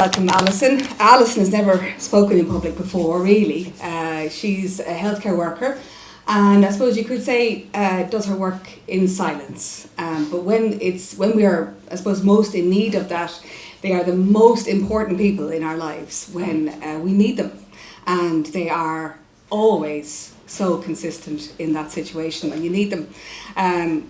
Welcome, Allison. Allison has never spoken in public before, really. She's a healthcare worker, and I suppose you could say does her work in silence. But when we are, I suppose, most in need of that, they are the most important people in our lives when we need them, and they are always so consistent in that situation when you need them.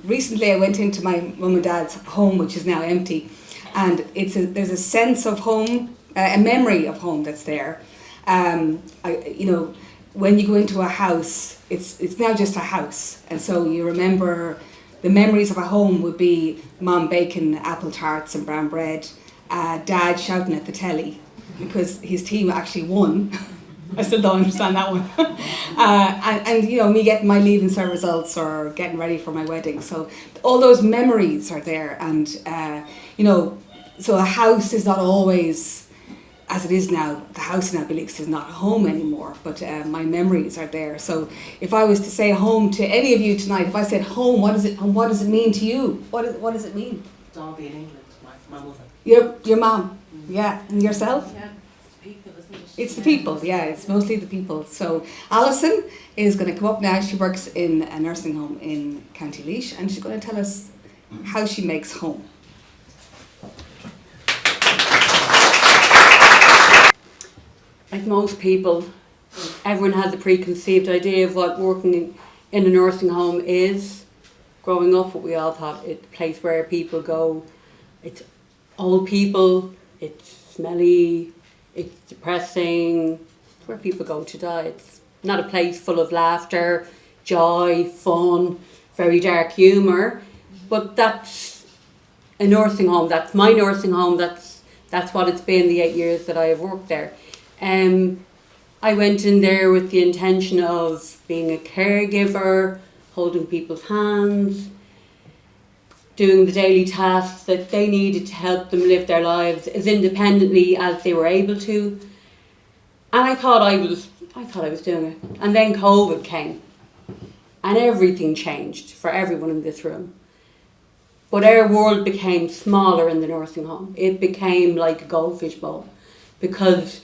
Recently, I went into my mum and dad's home, which is now empty. And there's a sense of home, a memory of home that's there. When you go into a house, it's now just a house, and so you remember the memories of a home would be mum baking apple tarts and brown bread, dad shouting at the telly because his team actually won. I still don't understand that one. and me getting my leaving cert results or getting ready for my wedding. So all those memories are there, and so a house is not always as it is now. The house in Abilix is not home anymore, but my memories are there. So if I was to say home to any of you tonight, if I said home, what does it mean to you? What does it mean? Derby in England, my mother. Your mum, yeah, and yourself? Yeah, it's the people, isn't it? It's the people, yeah, it's mostly the people. So Allison is going to come up now. She works in a nursing home in County Laois, and she's going to tell us how she makes home. Like most people, everyone has a preconceived idea of what working in a nursing home is. Growing up, we all thought it's a place where people go. It's old people, it's smelly, it's depressing. It's where people go to die. It's not a place full of laughter, joy, fun, very dark humour. But that's a nursing home. That's my nursing home. That's what it's been the 8 years that I have worked there. I went in there with the intention of being a caregiver, holding people's hands, doing the daily tasks that they needed to help them live their lives as independently as they were able to. And I thought I was doing it. And then COVID came, and everything changed for everyone in this room. But our world became smaller in the nursing home. It became like a goldfish bowl, because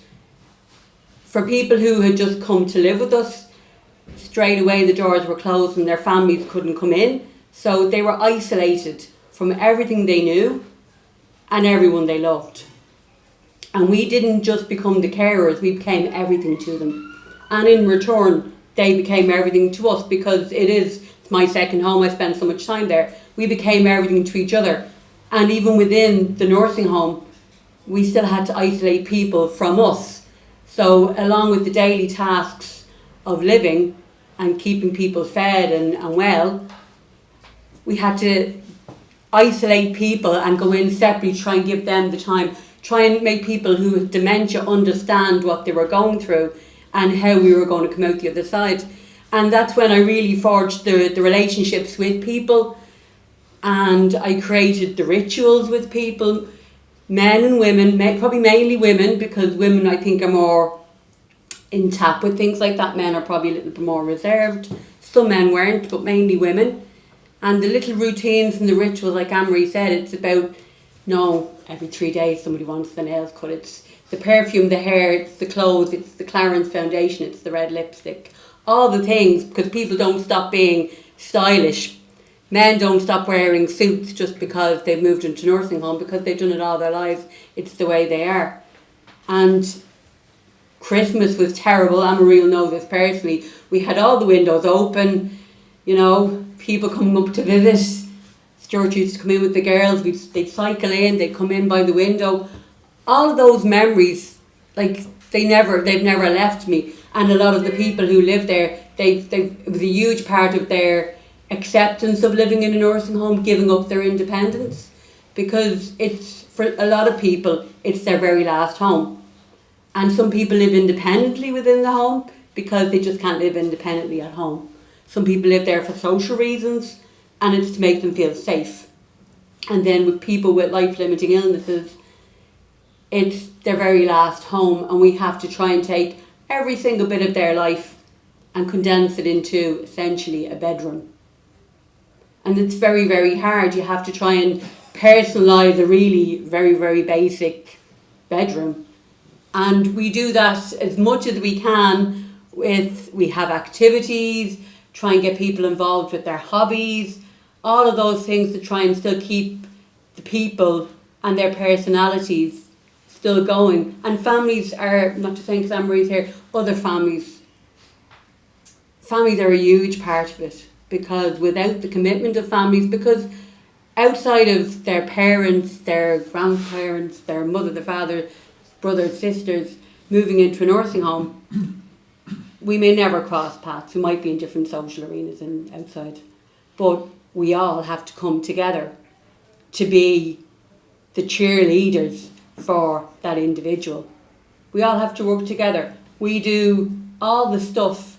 for people who had just come to live with us, straight away the doors were closed and their families couldn't come in. So they were isolated from everything they knew and everyone they loved. And we didn't just become the carers, we became everything to them. And in return, they became everything to us, because it's my second home. I spent so much time there. We became everything to each other. And even within the nursing home, we still had to isolate people from us. So along with the daily tasks of living and keeping people fed and well, we had to isolate people and go in separately, try and give them the time, try and make people who have dementia understand what they were going through and how we were going to come out the other side. And that's when I really forged the relationships with people, and I created the rituals with people. Men and women, probably mainly women, because women I think are more in tap with things like that. Men are probably a little bit more reserved. Some men weren't, but mainly women. And the little routines and the rituals, like Anne-Marie said, it's about, every 3 days somebody wants the nails cut. It's the perfume, the hair, it's the clothes, it's the Clarins foundation, it's the red lipstick. All the things, because people don't stop being stylish. Men don't stop wearing suits just because they've moved into nursing home, because they've done it all their lives. It's the way they are. And Christmas was terrible. Anne-Marie will know this personally. We had all the windows open, people coming up to visit. Stuart used to come in with the girls. They'd cycle in, they'd come in by the window. All of those memories, they've never left me. And a lot of the people who live there, it was a huge part of their acceptance of living in a nursing home, giving up their independence, because it's, for a lot of people, it's their very last home. And some people live independently within the home because they just can't live independently at home. Some people live there for social reasons, and it's to make them feel safe. And then with people with life-limiting illnesses, it's their very last home, and we have to try and take every single bit of their life and condense it into essentially a bedroom. And it's very, very hard. You have to try and personalise a really very, very basic bedroom. And we do that as much as we can we have activities, try and get people involved with their hobbies, all of those things to try and still keep the people and their personalities still going. And families are, not to think Anne-Marie's here, other families are a huge part of it, because without the commitment of families, because outside of their parents, their grandparents, their mother, their father, brothers, sisters, moving into a nursing home, we may never cross paths. We might be in different social arenas and outside. But we all have to come together to be the cheerleaders for that individual. We all have to work together. We do all the stuff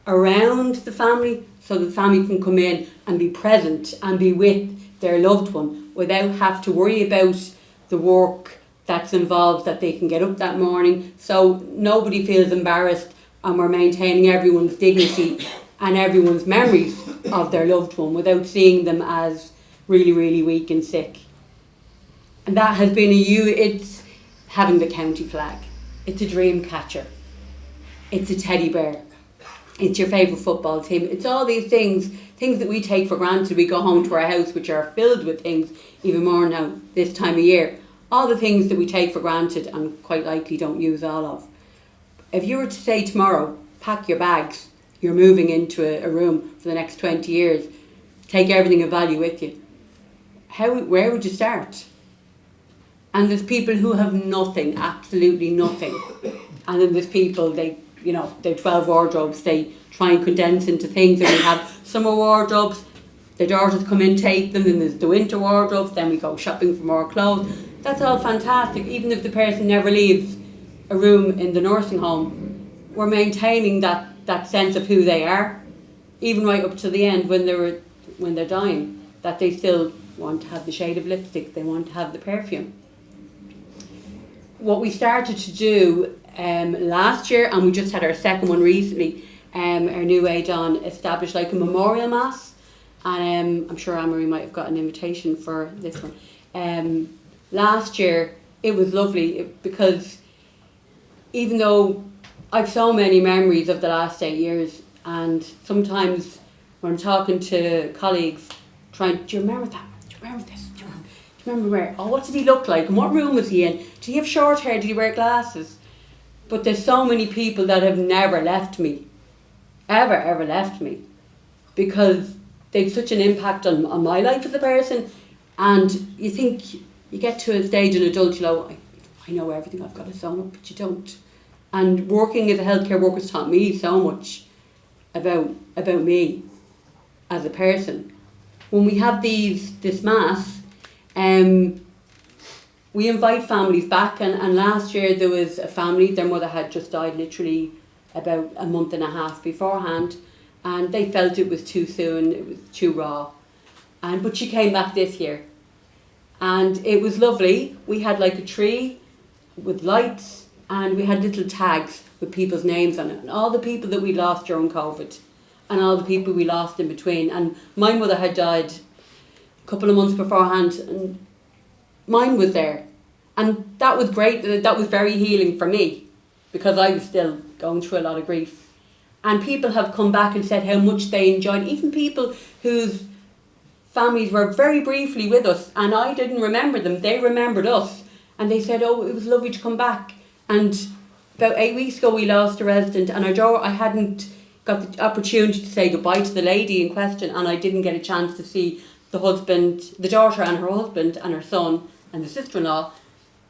around the family so the family can come in and be present and be with their loved one without have to worry about the work that's involved, that they can get up that morning. So nobody feels embarrassed, and we're maintaining everyone's dignity and everyone's memories of their loved one without seeing them as really, really weak and sick. And that has been it's having the county flag. It's a dream catcher. It's a teddy bear. It's your favourite football team. It's all these things that we take for granted. We go home to our house, which are filled with things, even more now this time of year. All the things that we take for granted and quite likely don't use all of. If you were to say tomorrow, pack your bags, you're moving into a room for the next 20 years, take everything of value with you, where would you start? And there's people who have nothing, absolutely nothing. And then there's people, they're 12 wardrobes, they try and condense into things. And we have summer wardrobes, the daughters come in, take them, then there's the winter wardrobes, then we go shopping for more clothes. That's all fantastic. Even if the person never leaves a room in the nursing home, we're maintaining that sense of who they are, even right up to the end when they're dying, that they still want to have the shade of lipstick, they want to have the perfume. What we started to do last year, and we just had our second one recently, our new age on established like a memorial mass, and I'm sure Anne-Marie might have got an invitation for this one. Last year it was lovely because even though I've so many memories of the last 8 years, and sometimes when I'm talking to colleagues, do you remember that? Do you remember this? Do you remember where? Oh, what did he look like? And what room was he in? Did he have short hair? Did he wear glasses? But there's so many people that have never left me, ever left me, because they've such an impact on my life as a person. And you think, you get to a stage in adult, I know everything, I've got it sewn up, but you don't. And working as a healthcare worker has taught me so much about me as a person. When we have this mass, we invite families back, and last year there was a family, their mother had just died literally about a month and a half beforehand, and they felt it was too soon, it was too raw. But she came back this year, and it was lovely. We had like a tree with lights, and we had little tags with people's names on it, and all the people that we lost during COVID, and all the people we lost in between. And my mother had died a couple of months beforehand, and mine was there. And that was great, that was very healing for me, because I was still going through a lot of grief. And people have come back and said how much they enjoyed, even people whose families were very briefly with us, and I didn't remember them, they remembered us, and they said, oh, it was lovely to come back. And about 8 weeks ago we lost a resident, and I hadn't got the opportunity to say goodbye to the lady in question, and I didn't get a chance to see the husband, the daughter and her husband and her son and the sister-in-law,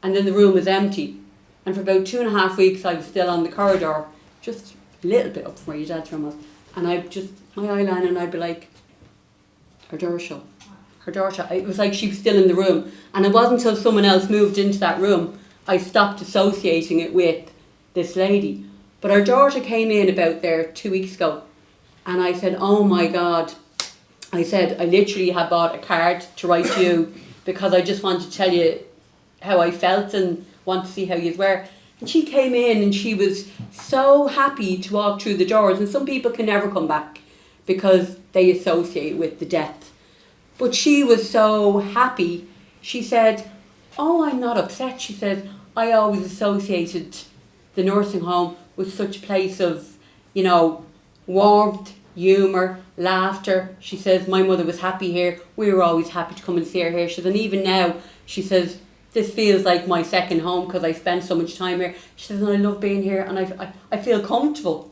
and then the room was empty. And for about 2.5 weeks I was still on the corridor, just a little bit up from where your dad's room was, and I'd just, my eyeline, and I'd be like, her daughter, it was like she was still in the room. And it wasn't until someone else moved into that room I stopped associating it with this lady. But our daughter came in about there 2 weeks ago, and I said, oh my God, I said, I literally had bought a card to write to you because I just wanted to tell you how I felt and want to see how you were. And she came in and she was so happy to walk through the doors, and some people can never come back because they associate with the death. But she was so happy. She said, oh, I'm not upset. She says, I always associated the nursing home with such a place of, you know, warmth, humour, laughter. She says, my mother was happy here. We were always happy to come and see her here. She says, and even now, she says, this feels like my second home because I spend so much time here. She says, and I love being here and I feel comfortable.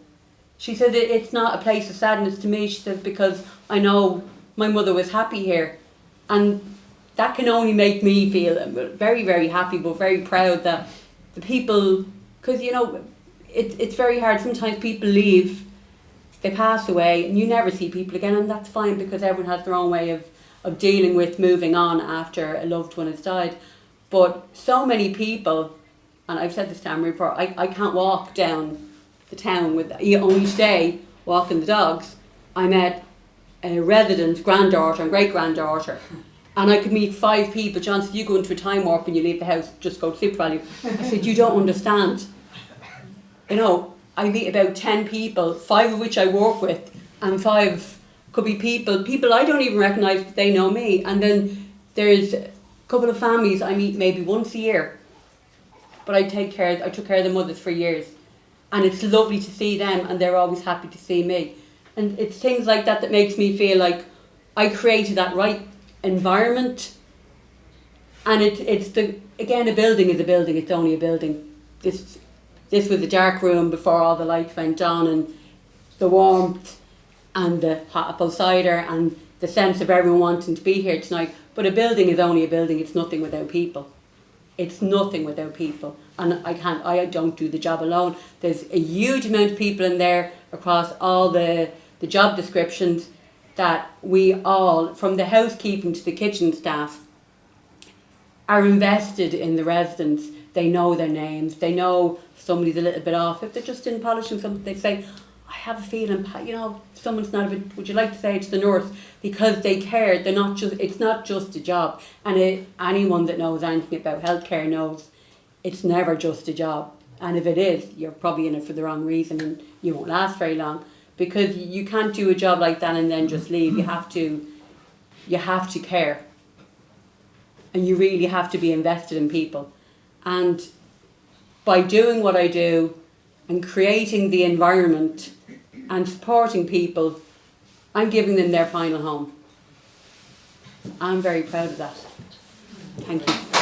She said, it's not a place of sadness to me. She says, because I know my mother was happy here. And that can only make me feel very, very happy, but very proud that the people, because, you know, it's very hard. Sometimes people leave, they pass away, and you never see people again, and that's fine because everyone has their own way of dealing with moving on after a loved one has died. But so many people, and I've said this to Anne-Marie before, I can't walk down the town with on each day walking the dogs. I met a resident granddaughter and great granddaughter, and I could meet 5 people. John said, you go into a time warp when you leave the house, just go to sleep value. I said, you don't understand. You know, I meet about 10 people, 5 of which I work with, and 5 could be people I don't even recognise, but they know me. And then there's a couple of families I meet maybe once a year, but I took care of the mothers for years. And it's lovely to see them, and they're always happy to see me. And it's things like that that makes me feel like I created that right environment. And it's again, a building is a building, it's only a building. This was a dark room before all the lights went on, and the warmth and the hot apple cider and the sense of everyone wanting to be here tonight. But a building is only a building, it's nothing without people. It's nothing without people. And I don't do the job alone. There's a huge amount of people in there across all the job descriptions that we all, from the housekeeping to the kitchen staff, are invested in the residents. They know their names. They know somebody's a little bit off. If they're just in polishing something, they say, I have a feeling, you know, someone's not a bit, would you like to say it to the nurse? Because they care. They're not just, it's not just a job. And anyone that knows anything about healthcare knows it's never just a job. And if it is, you're probably in it for the wrong reason and you won't last very long. Because you can't do a job like that and then just leave. You have to care. And you really have to be invested in people. And by doing what I do and creating the environment and supporting people, I'm giving them their final home. I'm very proud of that. Thank you.